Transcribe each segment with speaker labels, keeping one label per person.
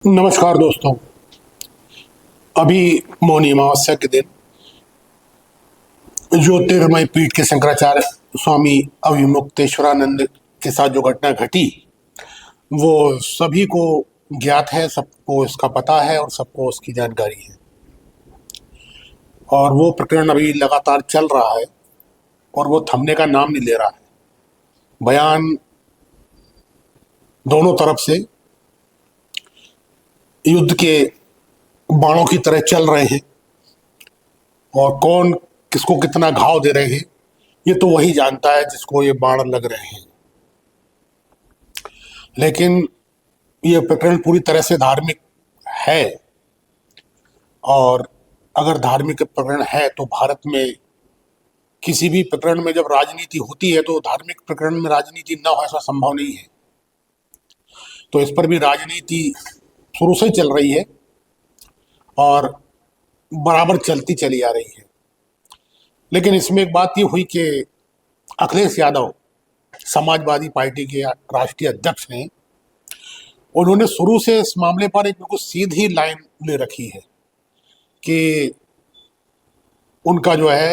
Speaker 1: नमस्कार दोस्तों। अभी मौनी अमावस्या के दिन ज्योतिर्मय पीठ के शंकराचार्य स्वामी अविमुक्तेश्वरानंद के साथ जो घटना घटी वो सभी को ज्ञात है, सबको इसका पता है और सबको उसकी जानकारी है। और वो प्रकरण अभी लगातार चल रहा है और वो थमने का नाम नहीं ले रहा है। बयान दोनों तरफ से युद्ध के बाणों की तरह चल रहे हैं और कौन किसको कितना घाव दे रहे हैं ये तो वही जानता है जिसको ये बाण लग रहे हैं। लेकिन ये प्रकरण पूरी तरह से धार्मिक है और अगर धार्मिक प्रकरण है तो भारत में किसी भी प्रकरण में जब राजनीति होती है तो धार्मिक प्रकरण में राजनीति न हो ऐसा संभव नहीं है। तो इस पर भी राजनीति शुरू से चल रही है और बराबर चलती चली आ रही है। लेकिन इसमें एक बात ये हुई कि अखिलेश यादव समाजवादी पार्टी के राष्ट्रीय अध्यक्ष हैं। उन्होंने शुरू से इस मामले पर एक बिल्कुल सीधी लाइन ले रखी है कि उनका जो है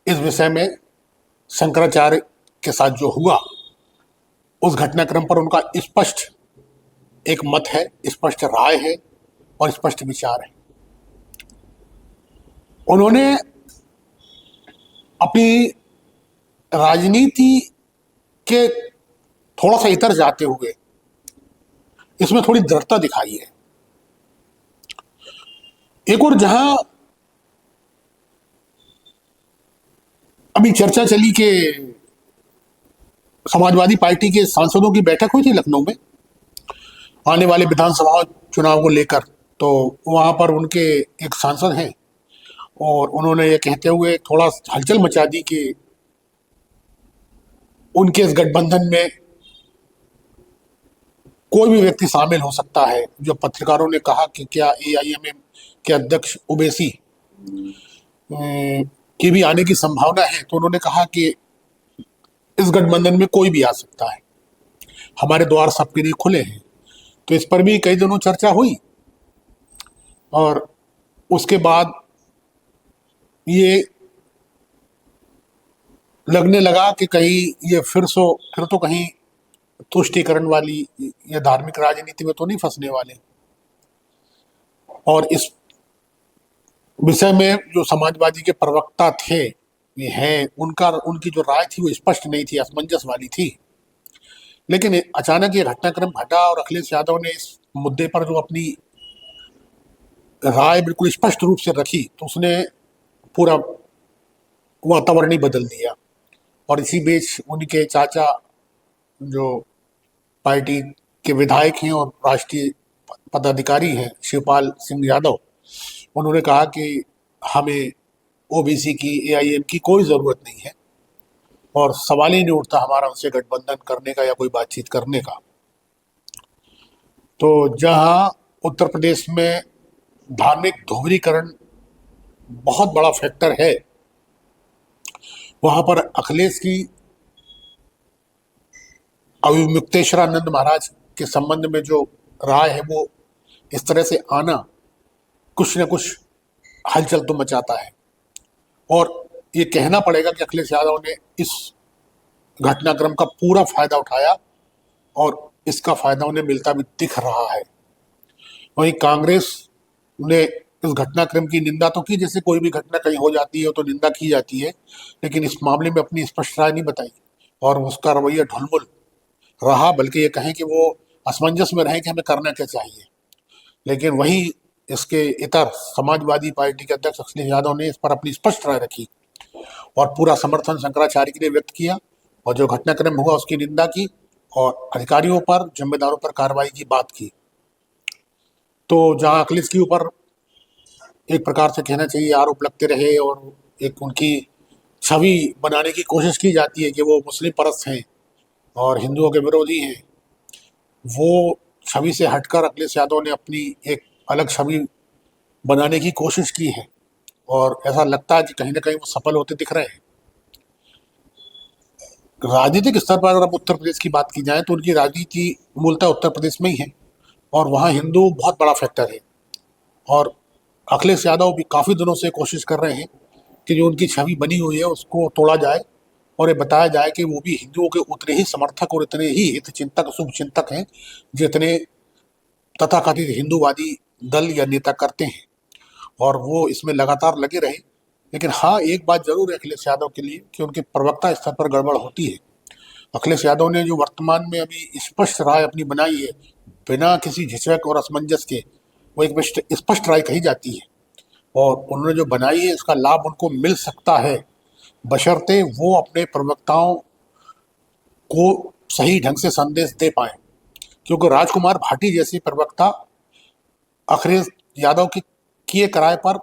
Speaker 1: इस विषय में शंकराचार्य के साथ जो हुआ उस घटनाक्रम पर उनका स्पष्ट एक मत है, स्पष्ट राय है और स्पष्ट विचार है। उन्होंने अपनी राजनीति के थोड़ा सा इतर जाते हुए इसमें थोड़ी दृढ़ता दिखाई है। एक और जहां अभी चर्चा चली कि समाजवादी पार्टी के सांसदों की बैठक हुई थी लखनऊ में आने वाले विधानसभा चुनाव को लेकर, तो वहां पर उनके एक सांसद हैं और उन्होंने ये कहते हुए थोड़ा हलचल मचा दी कि उनके इस गठबंधन में कोई भी व्यक्ति शामिल हो सकता है। जो पत्रकारों ने कहा कि क्या एआईएमएम के अध्यक्ष ओवैसी की भी आने की संभावना है, तो उन्होंने कहा कि इस गठबंधन में कोई भी आ सकता है, हमारे द्वार सबके लिए खुले हैं। तो इस पर भी कई दिनों चर्चा हुई और उसके बाद ये लगने लगा कि कहीं ये फिर तो कहीं तुष्टीकरण वाली या धार्मिक राजनीति में तो नहीं फंसने वाले। और इस विषय में जो समाजवादी के प्रवक्ता थे ये हैं, उनकी जो राय थी वो स्पष्ट नहीं थी, असमंजस वाली थी। लेकिन अचानक ये घटनाक्रम घटा और अखिलेश यादव ने इस मुद्दे पर जो अपनी राय बिल्कुल स्पष्ट रूप से रखी तो उसने पूरा वातावरण ही बदल दिया। और इसी बीच उनके चाचा जो पार्टी के विधायक हैं और राष्ट्रीय पदाधिकारी हैं शिवपाल सिंह यादव, उन्होंने कहा कि हमें ओबीसी की एआईएम की कोई ज़रूरत नहीं है और सवाल ही नहीं उठता हमारा उनसे गठबंधन करने का या कोई बातचीत करने का। तो जहां उत्तर प्रदेश में धार्मिक ध्रुवीकरण बहुत बड़ा फैक्टर है, वहां पर अखिलेश की अविमुक्तेश्वरानंद महाराज के संबंध में जो राय है वो इस तरह से आना कुछ न कुछ हलचल तो मचाता है। और ये कहना पड़ेगा कि अखिलेश यादव ने इस घटनाक्रम का पूरा फायदा उठाया और इसका फायदा उन्हें मिलता भी दिख रहा है। वहीं कांग्रेस ने इस घटनाक्रम की निंदा तो की, जैसे कोई भी घटना कहीं हो जाती है तो निंदा की जाती है, लेकिन इस मामले में अपनी स्पष्ट राय नहीं बताई और उसका रवैया ढुलमुल रहा, बल्कि ये कहें कि वो असमंजस में रहे कि हमें करना क्या चाहिए। लेकिन वहीं इसके इतर समाजवादी पार्टी के अध्यक्ष अखिलेश यादव ने इस पर अपनी स्पष्ट राय रखी और पूरा समर्थन शंकराचार्य के लिए व्यक्त किया और जो घटनाक्रम हुआ उसकी निंदा की और अधिकारियों पर, जिम्मेदारों पर कार्रवाई की बात की। तो जहां अखिलेश के ऊपर एक प्रकार से कहना चाहिए आरोप लगते रहे और एक उनकी छवि बनाने की कोशिश की जाती है कि वो मुस्लिम परस्त हैं और हिंदुओं के विरोधी हैं, वो छवि से हटकर अखिलेश यादव ने अपनी एक अलग छवि बनाने की कोशिश की है और ऐसा लगता है कि कहीं ना कहीं वो सफल होते दिख रहे हैं। राजनीतिक स्तर पर अगर उत्तर प्रदेश की बात की जाए तो उनकी राजनीति मूलतः उत्तर प्रदेश में ही है और वहाँ हिंदू बहुत बड़ा फैक्टर है। और अखिलेश यादव भी काफ़ी दिनों से कोशिश कर रहे हैं कि जो उनकी छवि बनी हुई है उसको तोड़ा जाए और ये बताया जाए कि वो भी हिंदुओं के उतने ही समर्थक और इतने ही हित चिंतक शुभ चिंतक हैं जितने तथाकथित हिंदूवादी दल या नेता करते हैं, और वो इसमें लगातार लगे रहे। लेकिन हाँ, एक बात जरूर है अखिलेश यादव के लिए कि उनके प्रवक्ता स्तर पर गड़बड़ होती है। अखिलेश यादव ने जो वर्तमान में अभी स्पष्ट राय अपनी बनाई है, बिना किसी झिझक और असमंजस के, वो एक स्पष्ट राय कही जाती है, और उन्होंने जो बनाई है इसका लाभ उनको मिल सकता है, बशर्ते वो अपने प्रवक्ताओं को सही ढंग से संदेश दे पाए। क्योंकि राजकुमार भाटी जैसे प्रवक्ता अखिलेश यादव के किए कराए पर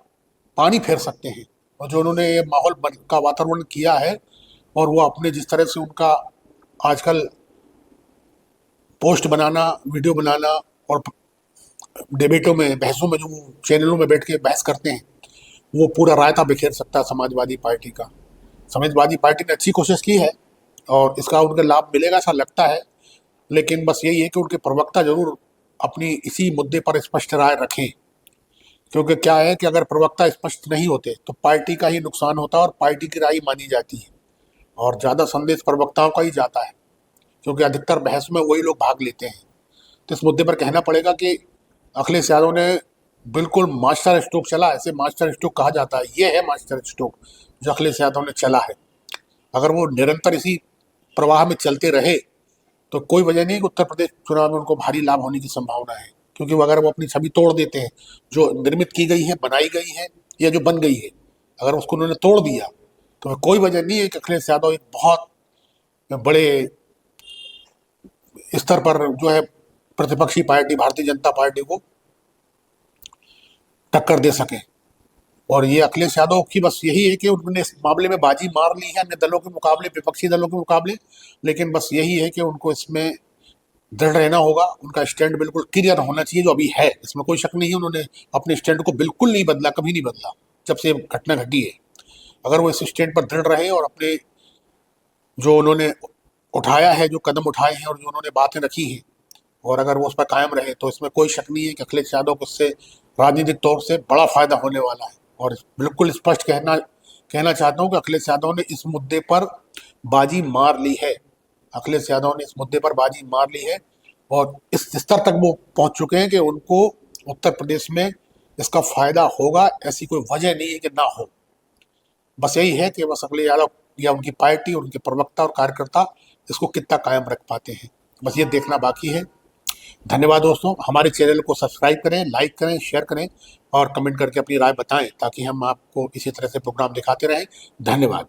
Speaker 1: पानी फेर सकते हैं, और जो उन्होंने ये माहौल का वातावरण किया है, और वो अपने जिस तरह से उनका आजकल पोस्ट बनाना, वीडियो बनाना, और डिबेटों में, बहसों में जो चैनलों में बैठ के बहस करते हैं, वो पूरा रायता बिखेर सकता है समाजवादी पार्टी का। समाजवादी पार्टी ने अच्छी कोशिश की है और इसका उनका लाभ मिलेगा ऐसा लगता है, लेकिन बस यही है कि उनके प्रवक्ता जरूर अपनी इसी मुद्दे पर स्पष्ट राय रखें। क्योंकि क्या है कि अगर प्रवक्ता स्पष्ट नहीं होते तो पार्टी का ही नुकसान होता है और पार्टी की राय मानी जाती है, और ज़्यादा संदेश प्रवक्ताओं का ही जाता है, क्योंकि अधिकतर बहस में वही लोग भाग लेते हैं। तो इस मुद्दे पर कहना पड़ेगा कि अखिलेश यादव ने बिल्कुल मास्टर स्ट्रोक चला, ऐसे मास्टर स्ट्रोक कहा जाता है, ये है मास्टर स्ट्रोक जो अखिलेश यादव ने चला है। अगर वो निरंतर इसी प्रवाह में चलते रहे तो कोई वजह नहीं कि उत्तर प्रदेश चुनाव में उनको भारी लाभ होने की संभावना है। क्योंकि अगर वो अपनी छवि तोड़ देते हैं, जो निर्मित की गई है, बनाई गई है, या जो बन गई है, अगर उसको उन्होंने तोड़ दिया तो कोई वजह नहीं है कि अखिलेश यादव एक बहुत बड़े स्तर पर जो है प्रतिपक्षी पार्टी भारतीय जनता पार्टी को टक्कर दे सके। और ये अखिलेश यादव की बस यही है कि उन्होंने इस मामले में बाजी मार ली है अन्य दलों के मुकाबले, विपक्षी दलों के मुकाबले, लेकिन बस यही है कि उनको इसमें दृढ़ रहना होगा। उनका स्टैंड बिल्कुल क्लियर होना चाहिए, जो अभी है, इसमें कोई शक नहीं है। उन्होंने अपने स्टैंड को बिल्कुल नहीं बदला, कभी नहीं बदला जब से घटना घटी है। अगर वो इस स्टैंड पर दृढ़ रहे और अपने जो उन्होंने उठाया है, जो कदम उठाए हैं और जो उन्होंने बातें रखी हैं, और अगर वो उस पर कायम रहे तो इसमें कोई शक नहीं है कि अखिलेश यादव को इससे राजनीतिक तौर से बड़ा फायदा होने वाला है। और बिल्कुल स्पष्ट कहना चाहता हूँ कि अखिलेश यादव ने इस मुद्दे पर बाजी मार ली है। अखिलेश यादव ने इस मुद्दे पर बाजी मार ली है और इस स्तर तक वो पहुंच चुके हैं कि उनको उत्तर प्रदेश में इसका फायदा होगा, ऐसी कोई वजह नहीं है कि ना हो। बस यही है कि बस अखिलेश यादव या उनकी पार्टी, उनके प्रवक्ता और कार्यकर्ता इसको कितना कायम रख पाते हैं, बस ये देखना बाकी है। धन्यवाद दोस्तों, हमारे चैनल को सब्सक्राइब करें, लाइक करें, शेयर करें और कमेंट करके अपनी राय बताएं, ताकि हम आपको इसी तरह से प्रोग्राम दिखाते रहें। धन्यवाद।